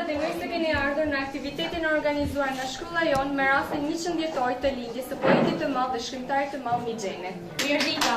falenderoj se keni ardhur në aktivitetin organizuar nga shkolla jonë me rastin 100 vjetor të lidhjes së poetit të madh dhe shkrimtarit të madh Mixhenit. Mirëdita.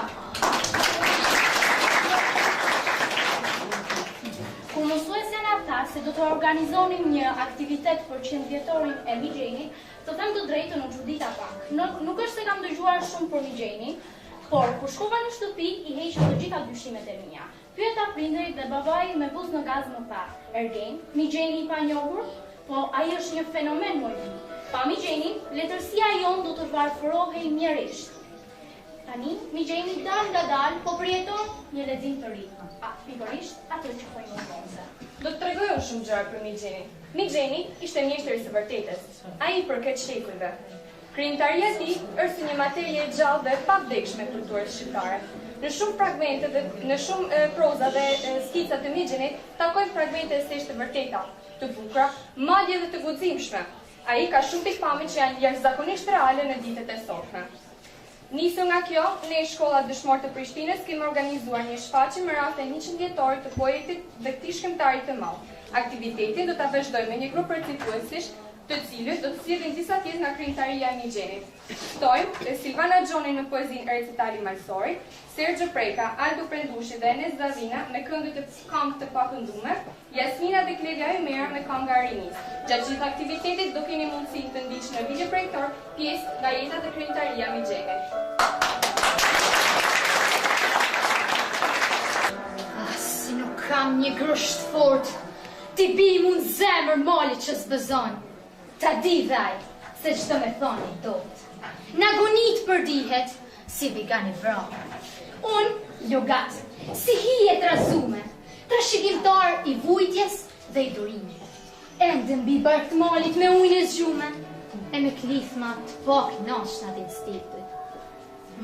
Kur mësuesja na tha se do të organizonim një aktivitet për 100 vjetorin e Mixhenit, të them të drejtën u çudita pak. Nuk është se kam dëgjuar shumë për Mixhenin, por kur shkova në shtëpi i heqa të gjitha dyshimet e mia. Pyeta prindërit dhe babai me buzë në gaz më tha: "Ergen, Mixheni i panjohur, po ai është një fenomen mojë. Pa Mixhenin, letërsia jonë do të varfërohej mjerisht." Tani, Mixheni dal nga dal, po përjeton një lexim të ri. Pikërisht ato që po i mëson. Do të tregoj unë shumë gjëra për Mixhenin. Mixheni ishte mjeshtri i së vërtetës. Ai i përket shekujve. Krijimtaria e tij është si një materie e gjallë dhe e pavdekshme kulturës shqiptare. Në shumë fragmente dhe në shumë proza dhe skica të Mixhenit takojmë fragmente esejsh të vërteta, të bukura, madje dhe të guximshme. Ai ka shumë pikpamje që janë jashtëzakonisht reale në ditët e sotme. Nisur nga kjo, ne shkolla dëshmor të Prishtinës kemi organizuar një shfaqje me rastin 100 vjetor të poetit dhe këtij shkrimtari të madh. Aktivitetin do ta vazhdojmë me një grup recituesish, të cilët do të sjellin disa pjesë nga krijimtaria e Mixhenit. Ftojmë Silvana Xhoni në poezinë e recitali malsori, Sergio Preka, Aldo Prendushi dhe Enes Zavina me këngët e këngë të pakëndume, Jasmina dhe Klevja Ymera me kënga Rinis. Gjatë gjithë aktivitetit do keni mundësi të ndiqni në video projektor pjesë nga jeta dhe krijimtaria e Mixhenit. Si nuk kam një grusht fort, ti bi mu në zemër mali që s'bëzon. Ta di dhaj, se qëto me thoni dot. Në agonit përdihet, si vegan i vramë. Unë, logat, si hijet razume, trashëgimtar i vujtjes dhe i durime. Ende mbi bark të malit me ujnë e zgjume, e me klithma të pak nashna dhe instinktit.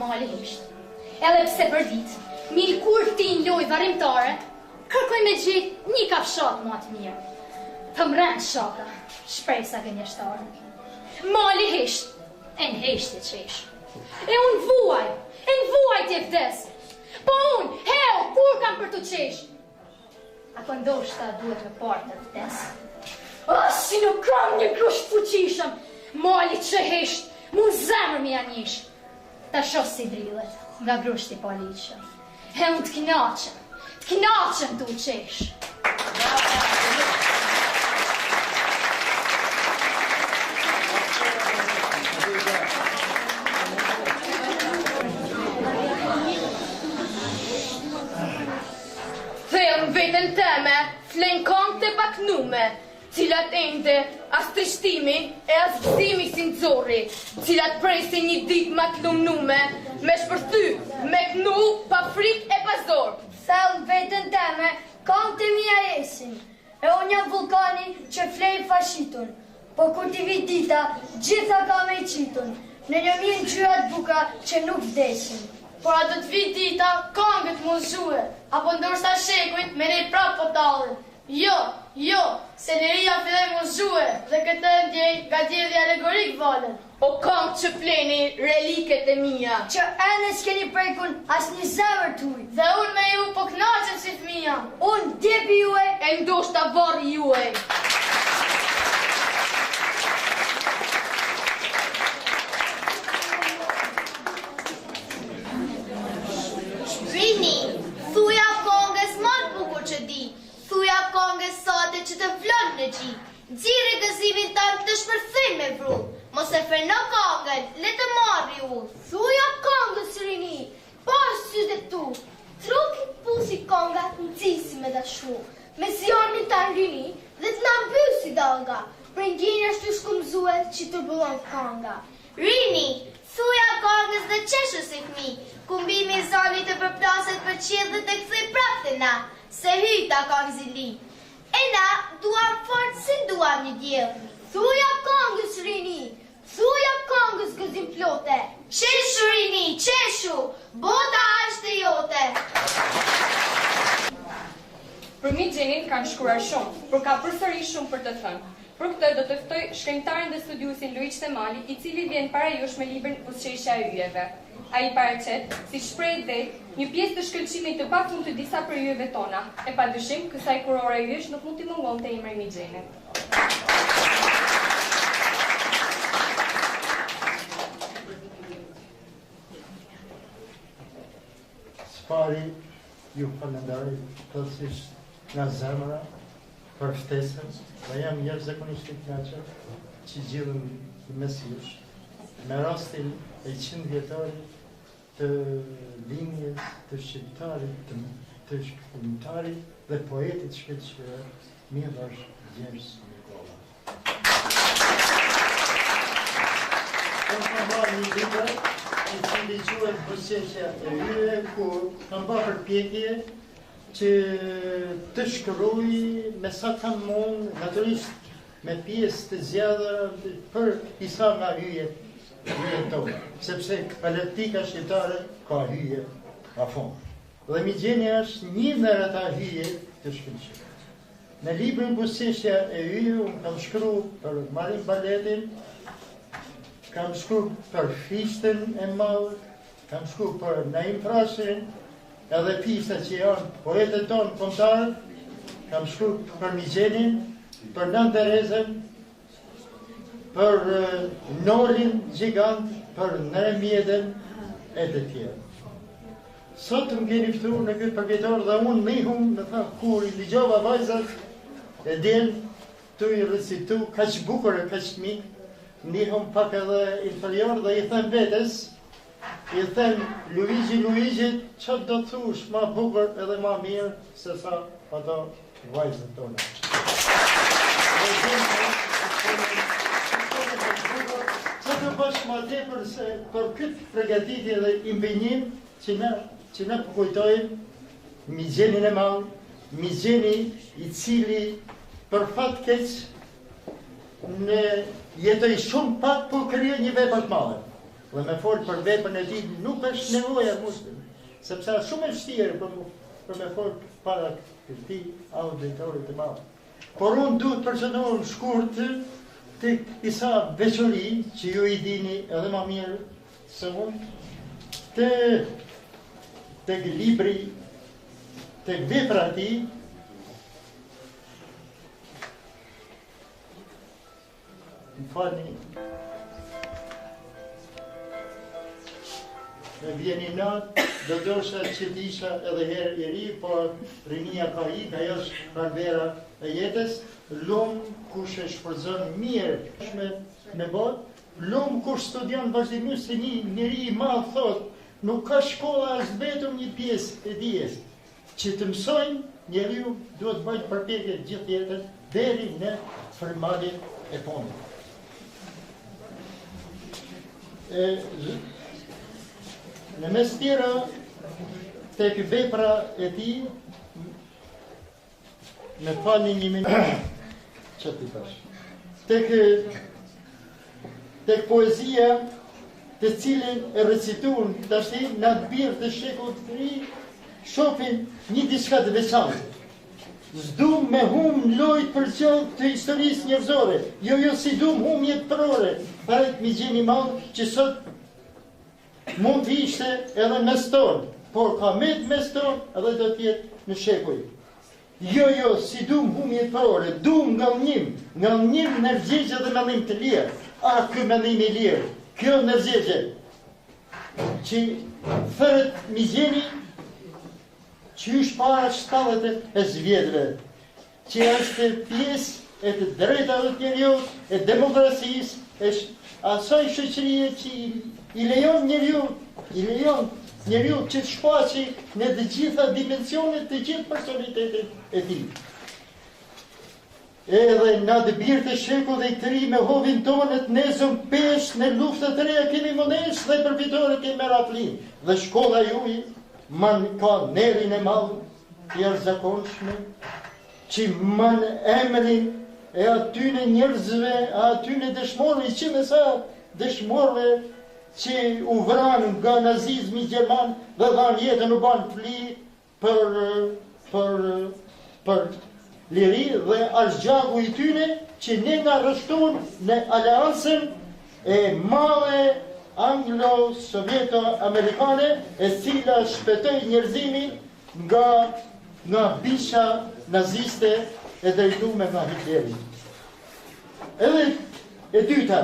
Mali ishtë, edhe pse për dit, mi kur ti në loj varimtare, kërkoj me gjithë një kafshat më atë mirë. Të mrenë shaka, shprej sa gënjeshtarë. Mali hesht, e në hesht e qesh. E unë vuaj t'je vdes. Po unë, heo, kur kam për të qesh? Apo ndoshta duhet me partë të vdes. Si nuk kam një grusht fuqishëm, mali që hesht, mund zemër mi anish. Ta shos si drillet, nga grushti paliqëm. E unë t'knaqëm t'u qesh. Vetën teme, flen këngë të baknume, cilat ende as trishtimi e as gëzimi si nxorri, cilat presin një dit ma të lumnume, me shpërthy, me knu, pa frik e pa zor. Thellë vetën teme, këngë të mija esin, e unë jam vulkani që flej fashitun, po kur t'i vit dita, gjitha ka me i qitun, në një mirë gjyrat buka që nuk vdesin. Por a do të vit dita, këngët mu zhue, apo ndoshta shekujt me ne prap po tallën. Jo, se liria filloj mu zhue, dhe këtë ndjej nga djedhja alegorik valen. O këngë që pleni, reliket e mia, Që ene s'keni prekun as një zemër t'uj. dhe unë me ju po knaqem si fëmia, Unë djepi juaj, e ndoshta varri juaj. Rini, thuja kongës marë bukur që di, thuja kongës sate që të vlonë në gji, gjire gëzimin tanë të shpërthim me vru, mos e freno kongën, le të marri u, thuja kongës Rini, pas sytë e tu, truki pusi kongat në cisi me dashu, me sionin tanë Rini dhe të nambysi dalga, për ngjinja shtu shkumzue që të bëllon konga. Rini, thuja kongës dhe qeshë si fmi, kumbimi i zonit të përplaset për qilë dhe të këthuj prap të na, se hyta kongë zili. E na, duam fort si duam një djelë. Thuja kongës Rini, thuja kongës gëzim plote. Qeshu Rini, qeshu, bota është e jote. Për Mixhenin kanë shkruar shumë, por ka përsëri shumë për të thënë. Për këtë do të ftoj shkrimtarin dhe studiusin Luiç Temali, i cili vjen para jush me librin Buzëqeshja e yjeve. A I paraqet, si shpreh dhe, një pjesë të shkëlqimit të pafund të disa përjujeve tona, e pa dyshim, kësaj kurore yjesh nuk mund t'i mungon të Imre Mixheni. Pari, ju falendari thellësisht nga zemra për ftesën, dhe jam jashtëzakonisht i kënaqur që gjillëm mes jush me rastin e 100 vjetorit të linjes të shqiptarit, të shkrimtarit dhe poetit shkëlqyer Miloš Gjergj Nikola. Kam marrë një libër i cili quhet Buzëqeshja e Yje, ku kam bërë përpjekje që të shkruaj me sa kam mund, natyrisht me pjesë të zgjidhura për disa nga hyjet tonë, sepse politika shqiptare ka hyje a fond. Dhe Mixheni është një ndër ata hyje të shkëlqyer. Në librin Buzëqeshja e Yje unë kam shkruar për Marin Baletin, kam shkruar për Fishtën e Madh, kam shkruar për Naim Frashin, edhe pista që janë poetët tonë kombëtar, kam shkruar për Mixhenin, për Nën Terezën, për Nolin Gjigant, për Neremiedën e të tjerë. Sot më keni ftuar në këtë përvjetor dhe unë mihum, në thamë, kur i ligjova vajzat, e del të i recitu, kaq bukur e kaq mik, ndihëm pak edhe inferior dhe i them vetes, i them Luigi, që do të thush ma bukur edhe ma mirë se sa ato vajzët tona. Që të bësh ma tepër se për këtë përgatitje dhe impenjim që ne përkujtojmë Mixhenin e madh, Mixheni i cili për fat keq në jetoj shumë pak po krijoj një vepër të madhe. Dhe me folë për veprën e tij nuk është nevoja muslim, sepse është shumë e vështirë për me folë para këtij auditorit të madh. Por unë duhet përcënohem shkurt tek disa veçori që ju i dini edhe më mirë se unë, tek libri, tek vepra e tij. Më falni, me vjeni natë, do dosha që t'isha edhe herë i ri, por rinia ka ik, ajo është pranvera e jetës, lumë kush e shpërzon mirë me botë, lumë kush studion vazhdimisht se një njeri i madh thot, nuk ka shkolla as vetëm një pjesë e dijes, që të mësojnë njeriu duhet bëjt përpjekje gjithë jetën deri në frymëmarrjen e fundit. Në mes tjera, tek vepra e tij, me falni një minutë, që t'i pash, tek poezia, të cilin e recituan tash në atë birë të shekullit të ri, shohin një diçka të veçantë. S'dum me hum lojt për gjatë të historisë njerëzore, jo si dum humjet përore, paret Mixheni madh që sot mund të ishte edhe mes tonë, por ka mes tonë edhe do t'jetë në shekuj. Jo si dum humjet përore, dum ngallënim nërgjegje dhe mendim të lirë. Ky mendim i lirë, kjo nërgjegje, që thërët Mixheni, që është para 70 vjetëve, që është pjesë e të drejtave të njeriut, e demokracisë, është asaj shoqërie që i lejon njeriut që të shfaqi në të gjitha dimensionet të gjithë personalitetin e tij. Edhe në atë birë të shekullit të ri me hovin tonet nezëm pesh në luftat të reja kemi modesh dhe përfitore kemi meratlin. Dhe shkolla juaj man ka nerin e madh të jashtëzakonshme, që man emrin e atyne njerëzve, atyne dëshmorëve, që me sa dëshmorëve që u vranë nga nazizmi gjerman dhe dhanë jetën u banë fli për liri dhe është gjaku i tyne që ne nga rështon në aleancën e madhe anglo-sovjeto-amerikane e cila shpëtoi njerëzimin nga bisha naziste e drejtuar nga Hitleri. Edhe e dyta,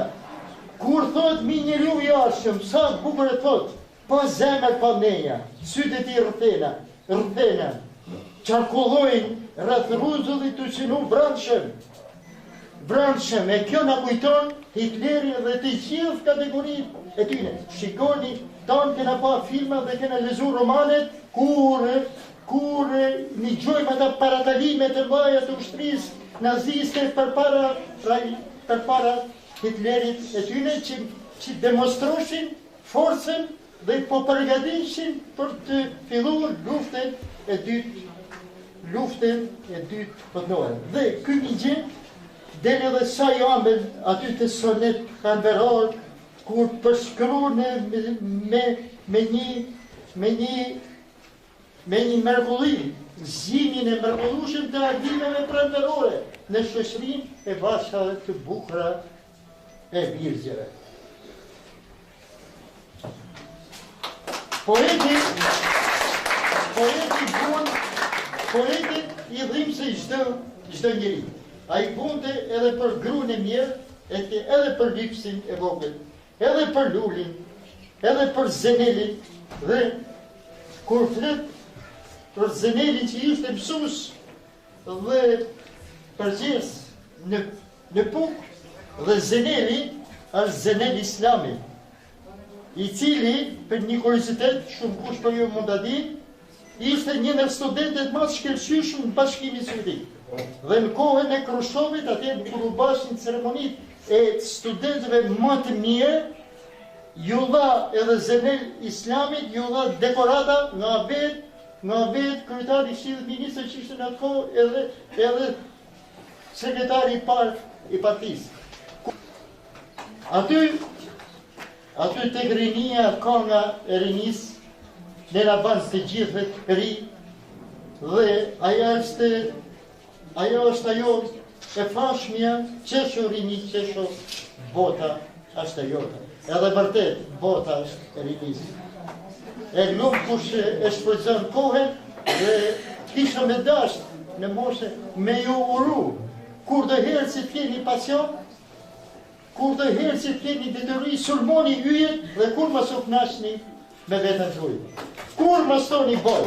kur thot mi njeriu i arshëm, sa bukur e thot, pa zemër pa mendja, sytë e tij rrethena, qarkullojnë rreth rruzullit të qenë vranshëm, e kjo na kujton Hitlerin dhe të gjithë kategorinë e tyre. Shikoni, tanë kena pa filma dhe kena lezu romanet, kur një gjojmë ata paratalimet e mëdha të ushtrisë naziste përpara Hitlerit e tyre që demonstroshin forcën dhe po përgatishin për të filluar luftën e dytë botërore. Dhe ky ligj del edhe sa jo ambel aty të sonet kanveror, kur përshkruan me një mrekulli, zgjimin e mrekullueshëm të ardhimeve pranverore në shoqërinë e bashkave të bukura e virgjeve. Poeti i dhimbë se çdo njeri. Ai bunte edhe për gruan e mirë, edhe për lypsin e vogël, edhe për lulin, edhe për Zenelin, dhe kur flet për Zenelin që ishte mësues dhe përgjes në Puk, dhe Zeneli është Zenel Islami, i cili, për një kuriozitet, shumë kush për ju mund ta dinë, ishte një ndër studentët më të shkëlqyeshëm në Bashkimin Sovjetik. Dhe në kohën e Khrushchevit, atje kur u bashin ceremonitë e studentëve më të mirë, ju dha edhe Zenel Islamit, ju dha dekorata nga vetë kryetari i Këshillit Ministrëve që ishte në atë kohë edhe sekretari i parë i partisë. Aty tek rinia ka nga e rinisë, ne na ban të gjithëve të ri, dhe ajo është ajo e fashmja, qesho rini, qesho bota është e jota. Edhe vërtet, bota është e rinisë. E nuk kush e shfrytëzon kohën dhe kisha me dasht në moshe me ju uru, kur dhe herë që t'keni pasion, kur dhe herë që t'keni detyri, sulmoni yjet dhe kur më suknashni me vetën tuaj. Kur më stoni boj.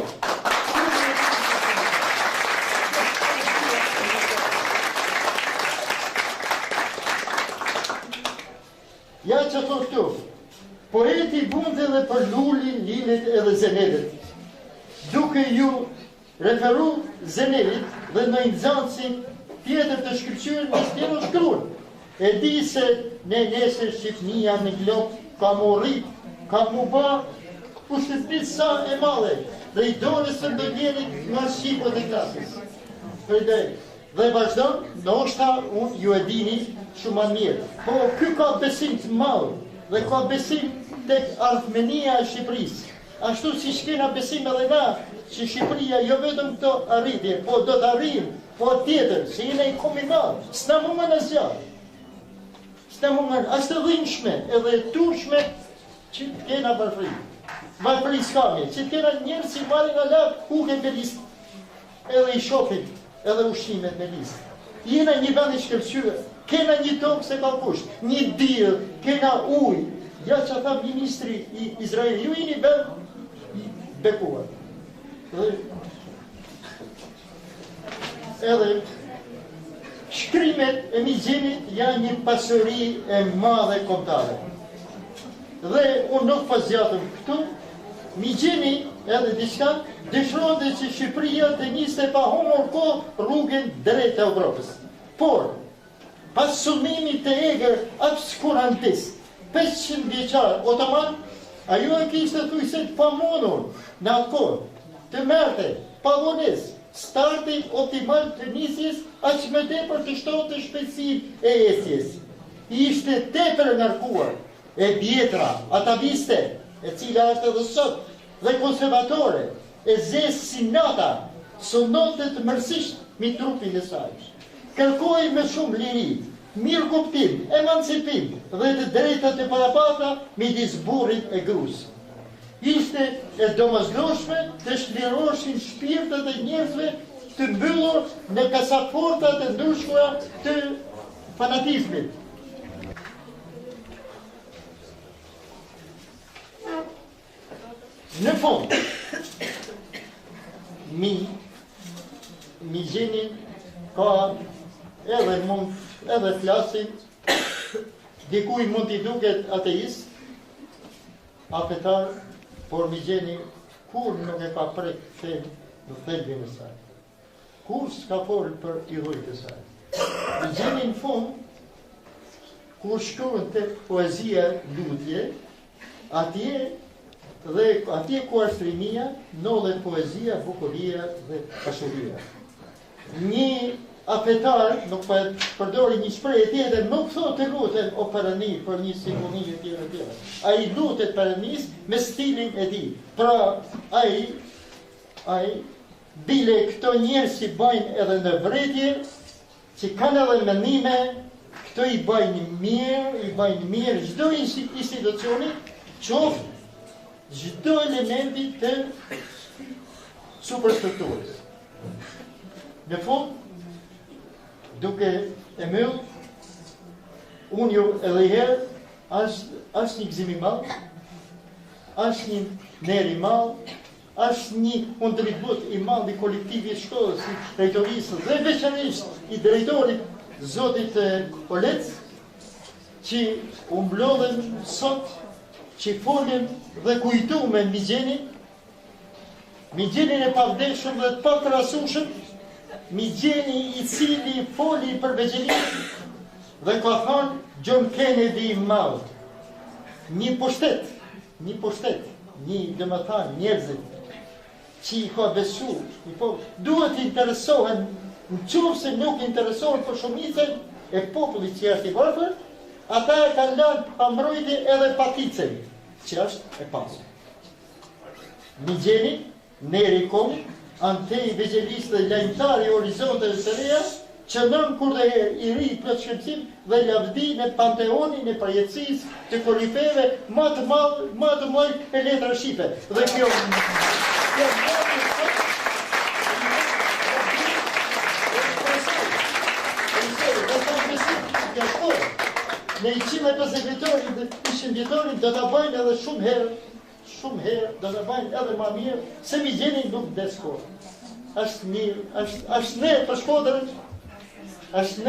Ja që thot këtu, poeti bunte edhe për lulin, lilet edhe Zenelit. Duke ju referu Zenelit dhe në nxënësin tjetër të shkëlqyer në stjero shkruan. E di se ne nesër Shqipnia në glob ka mu rrit, ka mu ba pushtëpi sa e madhe, dhe i dore së ndonjerit nga shqipët e klasës. Dhe vazhdon, ndoshta unë ju e dini shumë më mirë. Po ky ka besim të madh dhe ka besim tek ardhmënia e Shqipërisë. Ashtu si kena besim edhe na që Shqipëria jo vetëm këto arritje, po do të arrijmë, po tjetër, se jena i kombinat, s'na mundën asgjë. S'na mundën as të dhimbshme edhe turshme që të kena varfëri. Varfëri s'kami, që të kena njerëz që marrin nga lart huken me listë, edhe i shohin edhe ushqimet me listë. Jena një vend i shkëlqyer, kena një tokë se ka kusht, një diell, kena ujë. Ja që tha ministri i Izraelit, ju jeni vend i bekuar. Edhe shkrimet e Mixhenit janë një pasuri e madhe kombëtare. Dhe unë nuk po zgjatëm këtu, Mixheni edhe diçka dëshironte që Shqipëria të niste pa humbur kohë rrugën drejt e Evropës. Por pas sulmimit të egër obskurantist, 500 vjeçar otoman, ajo e kishte thujse të pamundur në atë kohë të merrte pavonesë starti optimal të nisjes aq më tepër të shtohte shpejtësinë e ecjes. Ishte tepër ngarkuar e vjetra, ataviste, e cila është edhe sot dhe konservatore, e zezë si nata, sunonte të mërësisht mi trupin e saj. Kërkoi me shumë liri, mirë kuptim, emancipim dhe të drejtat e parapatra midis burrit e gruas. Ishte e domosdoshme të shliroheshin shpirtet e njerëzve të mbyllur në kasaporta të ndryshme të fanatizmit. Në fund, mi gjeni ka edhe flasin, dikuj mund t'i duket ateist, afetar, por mi gjeni kur nuk e ka prek fen në thelbin e saj. Kur s'ka folë për idhujt e saj. Mi gjeni në fund, kur shkruan të poezia lutje, atje ku është rinia, nollet poezia, bukuria dhe pashuria. Një afetar, nuk përdori një shprehje tjetër, nuk thot të lutet o Perëni për një simfoni e tjera. Ai lutet Perënis me stilin e tij. Pra, ai bile këto njerëz që bajnë edhe në vretje, që kanë edhe mendime, këto i bajnë mirë çdo institucioni, qoftë çdo elementi të superstrukturës. Në fund, duke e myll, unë ju edhe herë, është një gëzim i madh, është një ner i madh, është një kontribut i madh i kolektivit shkollës, i drejtorisë dhe veçanërisht i drejtorit Zotit Olec, që u mblodhen sot, që folim dhe kujtuam Migjenin e pavdekshëm dhe të pakrahasueshëm, Migjeni i cili foli për veçelinë dhe ka thënë John Kennedy i madh, një pushtet, një domethënë njerëzit që i ka besu, duhet të interesohen, nëse nuk interesohen për shumicën e popullit që është i varfër, ata e kanë lënë pa mbrojtje edhe paticën, që është e pasur. Migjeni, neri kom, antej veçelist dhe lajmtari orizonteve të reja, që nën kur dhe herë i ri plot shqetësim dhe lavdi në panteonin e përjetësisë të korifeve më të mëdh e letra shqipe. Dhe kjo në i qime për sekretorin dhe i shëndjetorin do të bajnë edhe shumë herë do të bajnë edhe ma mirë, se Migjeni nuk desko. Është mirë, është nerë për Shkodrën, është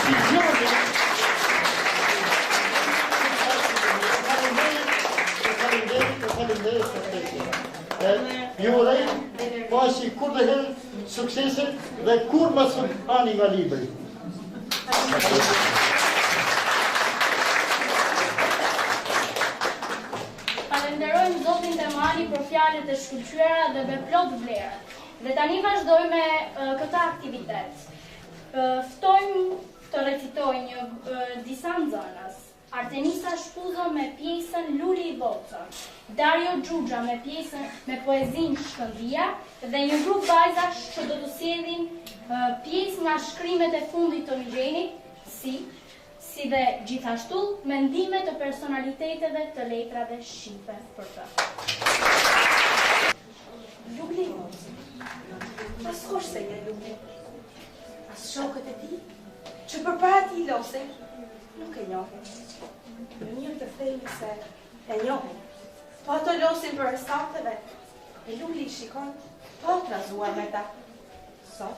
vizioni. Ju urej, pasi kur dhe herë suksese dhe kur më së ani nga libri. Falenderojmë Zotin Temali për fjalët e shkëlqyera dhe me plot vlerë. Dhe tani vazhdojmë me këtë aktivitet. Ftojmë të recitoj disa nxënës. Artenisa Shpuzo me pjesën Luli i Vocën, Dario Xhuxha me pjesën me poezinë Shkëndija dhe një grup vajzash që do të sjellin pjesë nga shkrimet e fundit të Migjenit, si dhe gjithashtu mendime të personaliteteve të letrave shqipe për të. Luli, as kush se një Luli, as shokët e ti, që përpara ti losin, nuk e njohin. Në mirë të thejmë se e njohin. Po ato losin për restafteve, e Luli i shikon, po të razuar me ta. Sot,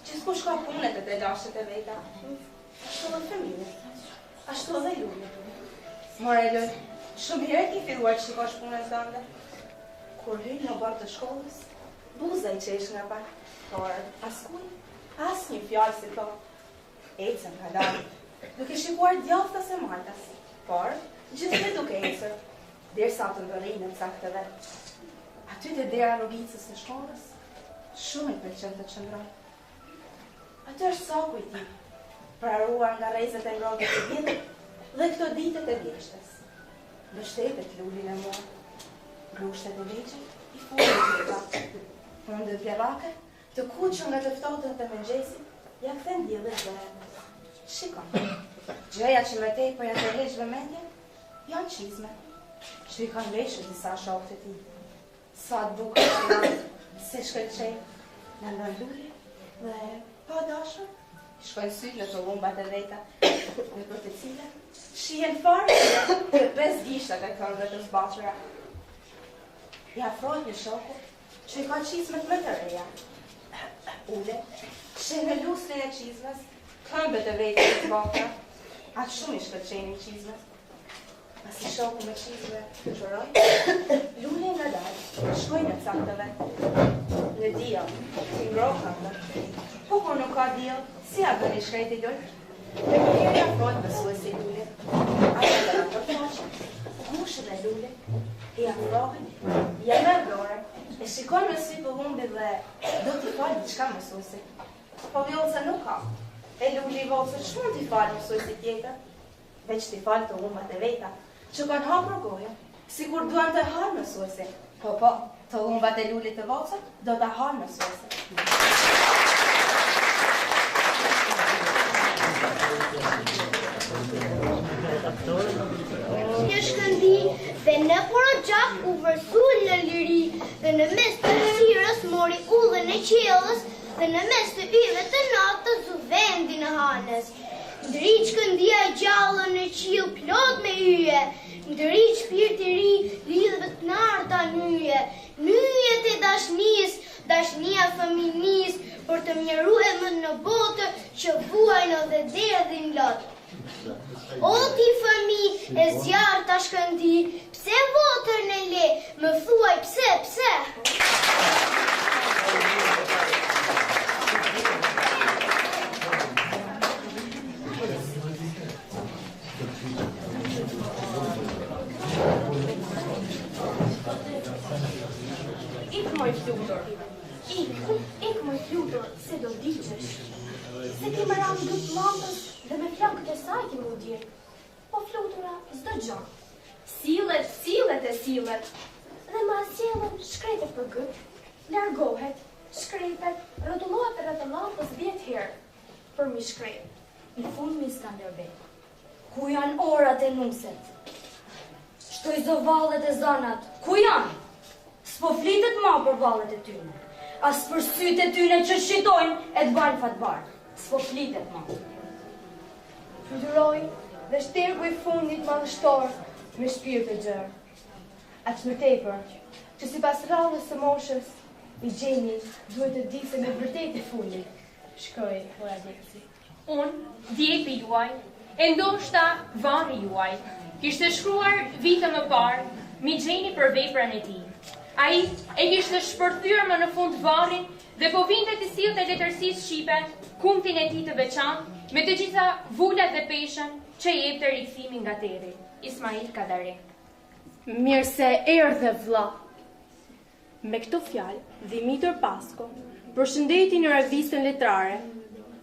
gjithkush ka punet e të lashet e veta. Ashtu dhe familje, ashtu dhe Luli. Morelë, shumë herë ki filluar që shikosh punën tënde. Kur hyj në bord të shkollës, buza i qesh nga pak, por askuj, as një fjallë si to. Ecën nga dalë, duke shikuar djathtas e martas, por gjithse duke ecër, derisa të ndërrinë në cakteve. Aty te dera rrugicës së shkollës, shumë i pëlqen të qëndroj. Aty është soku i tij, praruar nga rrezet e ngrohtë të vjetër dhe këto ditët e vjeshtes. Mbështetet Lulin e mua, glushtet e legjit i fundit të ta. Fundët vjellake, të kuqur nga të ftotën të mëngjesit, ja kthen diellit dhe shikon. Gjëja që më tepër ja tërheq vëmendjen janë çizmet. Që i kanë veshur disa shokët e tij. Sa të bukur që janë, se shkëlqej, në lulli dhe pa dashur, shkojnë syt në të humbat e veta, në për të cilat shihen fare të 5 gishtat e këmbëve të zbachura. I afrohet një shoku që i ka çizmet më të reja. Ule, që në lustin e çizmes, këmbët e veta të zbachura, atë shumë i shkëlqejnë çizmet. Pasi shoku me çizme të çoroj, lule nga dalë, shkoj në caktëve. Në diell, i ngrohtë. Po kur nuk ka diell, si a bëni shkreti lul? Dhe njëri afrohet mësuesi lule. Ajo dhe në përfaqe, ngushën e lule, i afrohet, ja merr dorën, e shikon me sy të humbit dhe do t'i falë diçka mësuesi. Po vjollca nuk ka. E luli i vogël ç'mund t'i falë mësuesi tjetër? Veç t'i falë të humbat e veta, që kanë hapur gojën, sikur duan të hanë mësuesi. Po, të humbat e lulit të vogël do ta hanë mësuesi. Një shkëndi dhe në Porogjak u vërsul në liri dhe në mes të hyrës mori udhën e qiellës dhe në mes të yve të natës u vendi në Hanës. Ndriq shkëndia e gjallë në qiell plot me yje, ndriq shpirti i ri lidhëve të narta nyje, nyjet e dashnisë, dashnia fëminisë, për të mjeruar më në botë që vuajnë dhe derdhin lot. O ti fëmi e zjarë ta shkëndi, pse votër në le, më thuaj pse? Ik moj flutur, Ik më flutur, se do diqesh. Se ke më ramë dhëtë lampës dhe me flakët e saj ke më djerë. Po flutura, s'do gjo. Sillet. Dhe ma sjellën shkretet për gët, largohet, shkrepet, rrotullohet rreth lampës 10 herë për mi shkrep. Në fund mi Skanderbej, ku janë orat e nuset? Shtoj zovallet e zonat, ku janë? S'po flitet ma për vallet e tyne, as për sytë e tyne që shqitojnë e të bajnë fatbar. S'po flitet ma. Flutëroj dhe shtergu i fundit madhështor me shpirt të gjerë. Aq më tepër, që sipas rradhës së moshës, i gjeni duhet të di se me vërtet e fundit. Shkoj, ora Dexi. Unë, djepi juaj, e ndoshta varri juaj, kishte shkruar vite më parë, mi gjeni për veprën e tij. Ai e kishte shpërthyer më në fund varrin dhe po vinte të sillte letërsisë shqipe, kumtin e tij të veçantë, me të gjitha vulat dhe peshën që i jepte rikthimin nga terri. Ismail Kadare. Mirë se erdhe vlla. Me këto fjalë, Dimitar Pasko përshëndeti në revistën letrare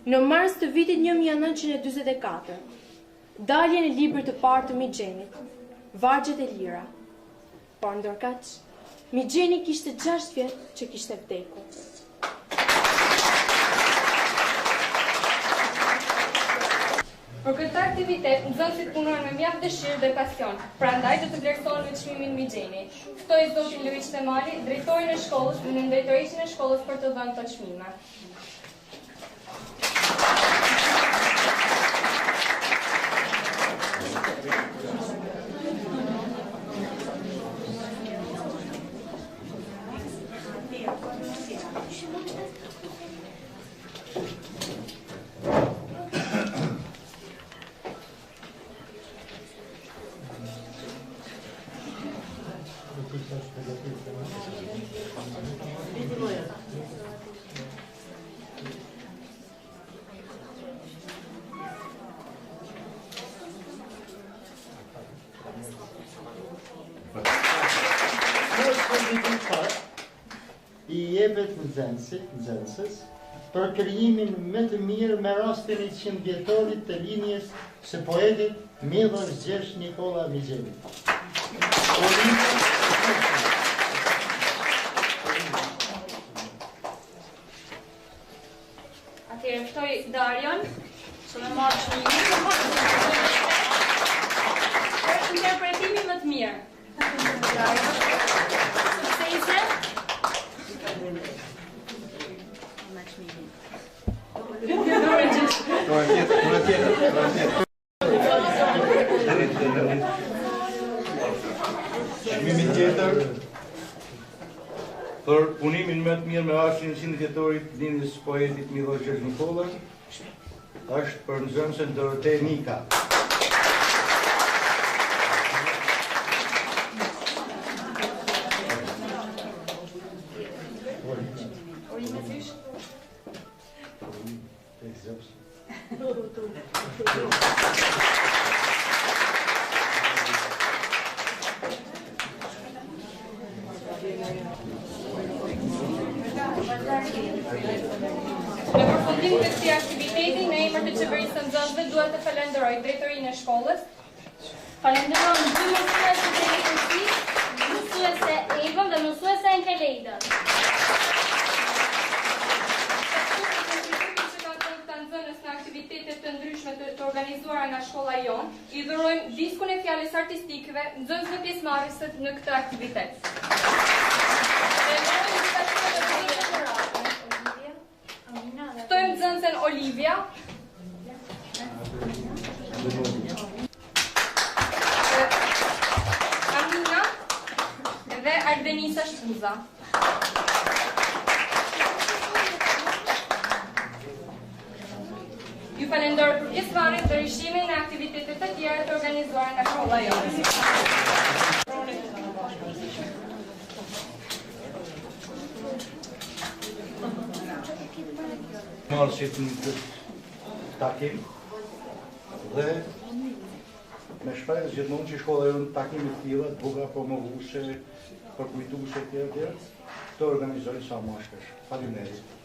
në mars të vitit 1944, daljen e librit të parë të Migjenit, Vargjet e Lira. Por ndërkaq, Migjeni kishte 6 vjet që kishte vdekur. Për këtë aktivitet, nxënësit punojnë me mjaft dëshirë dhe pasion, prandaj do të vlerësohen me çmimin Migjeni. Ftoi zotin Luiz Temali, drejtorin e shkollës dhe në drejtorinë e shkollës për të dhënë këto çmime. I jepet nxënësës për krijimin më të mirë me rastin e 100 vjetorit të linjes së poetit Milor Gjergj Nikola Migjeni. Atëherë ftoj Darion, Që me marrë çmimin. për interpretimin më të mirë. Darion, suksese. Çmimi tjetër për punimin më të mirë me ashtin e sindiqetorit lindjes së poetit Milo Gjergj Nikola është për nxënësen Dorotej Nika. Në përfundim të këtij aktiviteti, në emër të qeverisë së nxënësve duhet të falenderoj drejtorinë e shkollës. Falenderoj dy mësuese të letërsisë, mësuese Evën dhe mësuese Enkelejden. Që ka thënë këta nxënës në aktivitetet të ndryshme të organizuara nga shkolla jonë, i dhurojmë diskun e fjalës artistikëve nxënësve pjesëmarrëse në këtë aktivitet. Ftojmë nxënësen Olivia, Amina dhe Ardenisa Shkuza. Ju falenderoj për pjesëmarrjen dhe rishimin në aktivitetet të tjera të organizuara nga shkolla jonë. Marrësit në këtë takim dhe me shpresë gjithmonë që shkolla jonë takime të tilla të buka promovuese, përkujtuese të tjera të organizojnë sa më shpesh. Faleminderit.